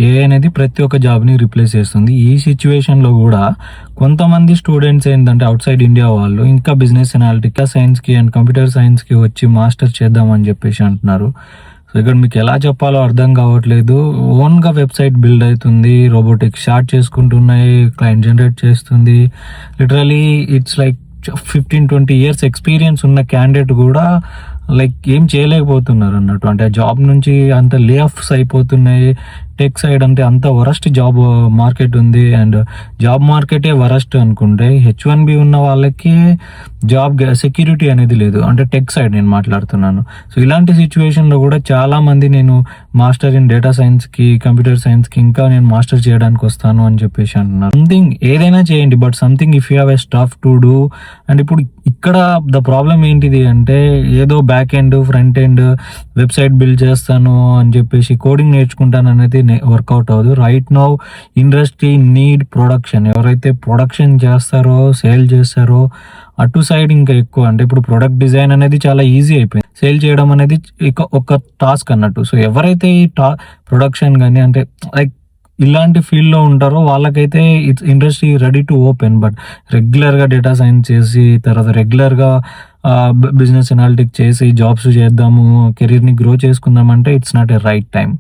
AI అనేది ప్రతి ఒక్క జాబ్ని రీప్లేస్ చేస్తుంది. ఈ సిచ్యువేషన్లో కూడా కొంతమంది స్టూడెంట్స్ ఏంటంటే అవుట్ సైడ్ ఇండియా వాళ్ళు ఇంకా బిజినెస్ అనాలిటిక్స్ సైన్స్కి అండ్ కంప్యూటర్ సైన్స్కి వచ్చి మాస్టర్ చేద్దామని చెప్పేసి అంటున్నారు. సో ఇక్కడ మీకు ఎలా చెప్పాలో అర్థం కావట్లేదు. ఓన్గా వెబ్సైట్ బిల్డ్ అవుతుంది, రోబోటిక్స్ స్టార్ట్ చేసుకుంటున్నాయి, క్లయింట్ జనరేట్ చేస్తుంది. Literally it's like 15-20 years experience ఉన్న క్యాండిడేట్ కూడా లైక్ ఏం చేయలేకపోతున్నారు అన్నట్టు. అంటే ఆ జాబ్ నుంచి అంత లే ఆఫ్స్ అయిపోతున్నాయి. టెక్ సైడ్ అంటే అంత వరస్ట్ జాబ్ మార్కెట్ ఉంది. అండ్ జాబ్ మార్కెటే వరస్ట్ అనుకుంటే H1B ఉన్న వాళ్ళకి జాబ్ సెక్యూరిటీ అనేది లేదు. అంటే టెక్ సైడ్ నేను మాట్లాడుతున్నాను. సో ఇలాంటి సిచ్యువేషన్లో కూడా చాలా మంది నేను మాస్టర్ ఇన్ డేటా సైన్స్కి, కంప్యూటర్ సైన్స్కి ఇంకా నేను మాస్టర్ చేయడానికి వస్తాను అని చెప్పేసి అంటున్నారు. సంథింగ్ ఏదైనా చేయండి, but something if you have a stuff to do. And ఇప్పుడు ఇక్కడ ద ప్రాబ్లం ఏంటిది అంటే ఏదో back end, front end, website build చేస్తాను అని చెప్పేసి కోడింగ్ నేర్చుకుంటాను అనేది వర్కౌట్ అవ్వదు. Right now industry need production. ఎవరైతే ప్రొడక్షన్ చేస్తారో, సేల్ చేస్తారో అటు సైడ్ ఇంకా ఎక్కువ. అంటే ఇప్పుడు ప్రొడక్ట్ డిజైన్ అనేది చాలా ఈజీ అయిపోయింది, సేల్ చేయడం అనేది ఇక ఒక టాస్క్ అన్నట్టు. సో ఎవరైతే ఈ ప్రొడక్షన్ కానీ అంటే లైక్ ఇలాంటి ఫీల్డ్లో ఉంటారో వాళ్ళకైతే it's industry ready to open. But రెగ్యులర్గా డేటా సైన్స్ చేసి తర్వాత రెగ్యులర్గా బిజినెస్ అనాలిటిక్స్ చేసి జాబ్స్ చేద్దాము, కెరీర్ని గ్రో చేసుకుందామంటే it's not a right time.